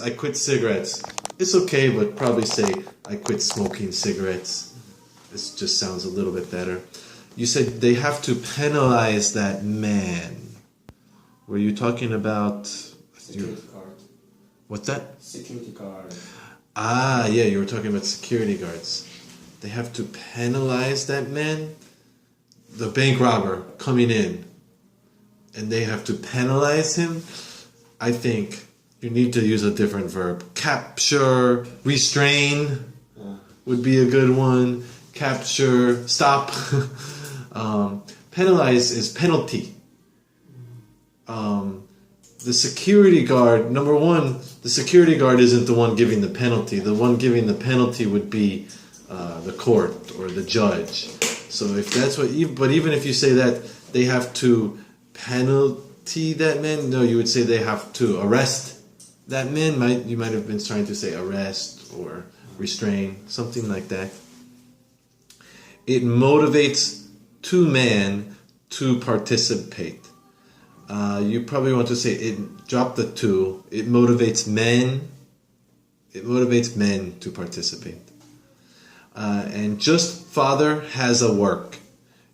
I quit cigarettes. It's okay, but probably say I quit smoking cigarettes. This just sounds a little bit better. You said they have to penalize that man. Were you talking about... Security guard. What's that? Security guard. Ah, yeah, you were talking about security guards. They have to penalize that man? The bank robber coming in. And they have to penalize him? I think you need to use a different verb. Capture, restrain would be a good one. Capture, stop. Penalize is penalty. The security guard, number one, the security guard isn't the one giving the penalty. The one giving the penalty would be the court or the judge. So if that's what, but even if you say that they have to penalty that man, no, you would say they have to arrest that man. You might have been trying to say arrest or restrain, something like that. It motivates two men to participate. You probably want to say it. Drop the two. It motivates men. It motivates men to participate. And just father has a work.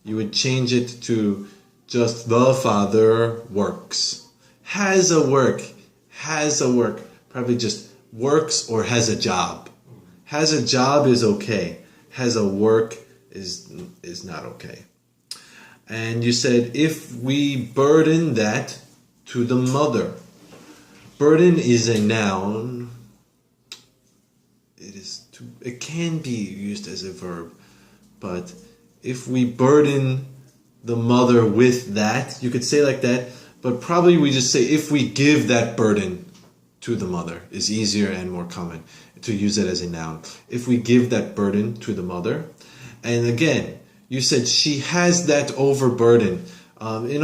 You would change it to just the father works. Has a work. Has a work. Probably just works or has a job. Has a job is okay. Has a work is not okay. And you said if we burden that to the mother. Burden is a noun. It can be used as a verb, but if we burden the mother with that, you could say like that, but probably we just say if we give that burden to the mother is easier and more common to use it as a noun. If we give that burden to the mother, and again, you said she has that overburden. In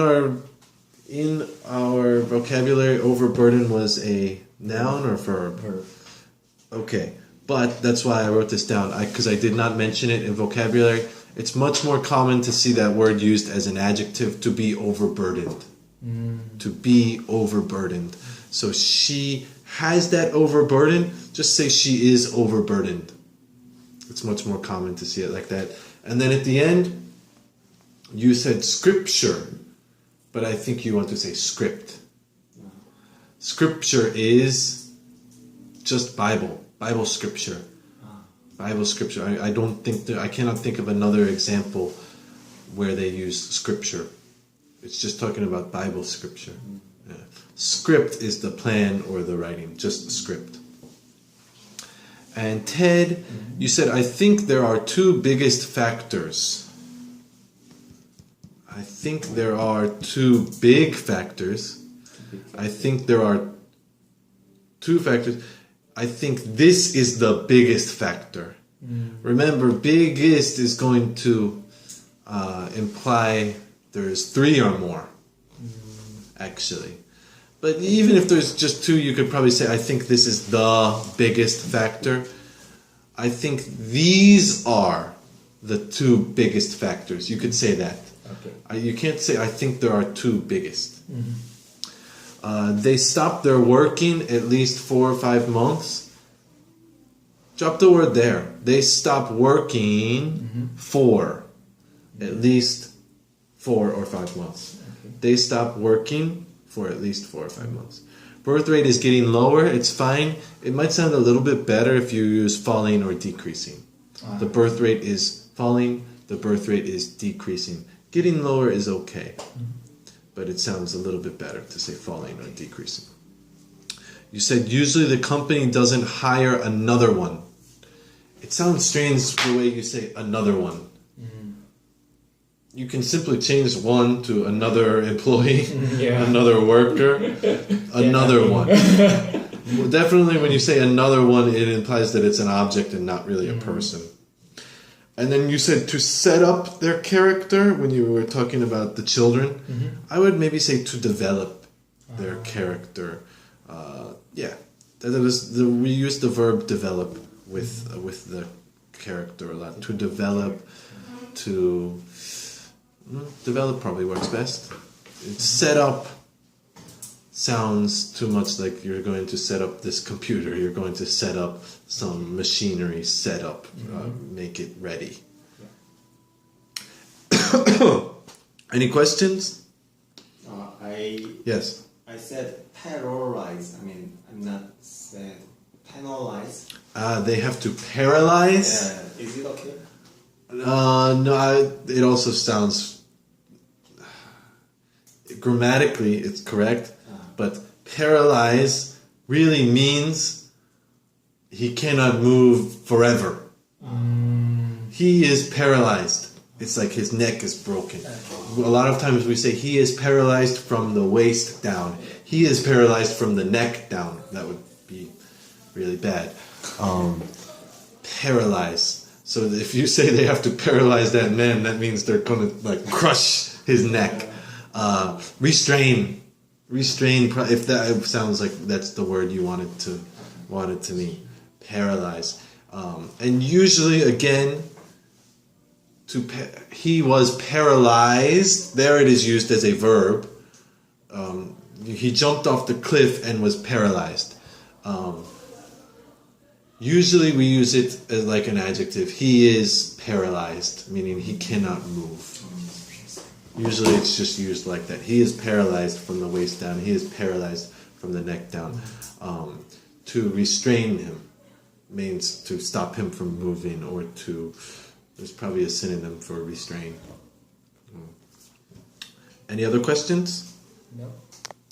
our vocabulary, overburden was a noun or verb? Okay. But that's why I wrote this down, because I did not mention it in vocabulary. It's much more common to see that word used as an adjective, to be overburdened. To be overburdened. So she has that overburden, just say she is overburdened. It's much more common to see it like that. And then at the end, you said scripture, but I think you want to say script. Scripture is just Bible. Bible scripture. Bible scripture. I cannot think of another example where they use scripture. It's just talking about Bible scripture. Yeah. Script is the plan or the writing, just script. And Ted, you said, I think there are two biggest factors. I think there are two big factors. I think there are two factors. I think this is the biggest factor. Remember, biggest is going to imply there's three or more, actually. But even if there's just two, you could probably say, I think this is the biggest factor. I think these are the two biggest factors. You could say that. Okay. You can't say, I think there are two biggest. They stopped their working at least 4 or 5 months. Drop the word there. They stopped working for at least 4 or 5 months. Okay. They stopped working for at least 4 or 5 months. Birth rate is getting lower. It's fine. It might sound a little bit better if you use falling or decreasing. The birth rate is falling. The birth rate is decreasing. Getting lower is okay. But it sounds a little bit better to say falling or decreasing. You said usually the company doesn't hire another one. It sounds strange the way you say another one. You can simply change one to another employee, another worker, another one. Well, definitely when you say another one, it implies that it's an object and not really a person. And then you said to set up their character when you were talking about the children. I would maybe say to develop their character. We use the verb develop with the character a lot. To develop, develop probably works best. Set up sounds too much like you're going to set up this computer. You're going to set up some machinery, make it ready. Yeah. Any questions? Yes. I said paralyze. I mean, I'm not said penalize. They have to paralyze? Yeah. Is it okay? No, it also sounds... Grammatically, it's correct, but paralyze really means he cannot move forever. He is paralyzed. It's like his neck is broken. A lot of times we say he is paralyzed from the waist down. He is paralyzed from the neck down. That would be really bad. Paralyze. So if you say they have to paralyze that man, that means they're going to like crush his neck. Restrain. If that sounds like that's the word you wanted to mean. Paralyze. And usually, again, he was paralyzed. There it is used as a verb. He jumped off the cliff and was paralyzed. Usually we use it as like an adjective. He is paralyzed, meaning he cannot move. Usually it's just used like that. He is paralyzed from the waist down. He is paralyzed from the neck down. To restrain him means to stop him from moving, or to... There's probably a synonym for restrain. Any other questions? No.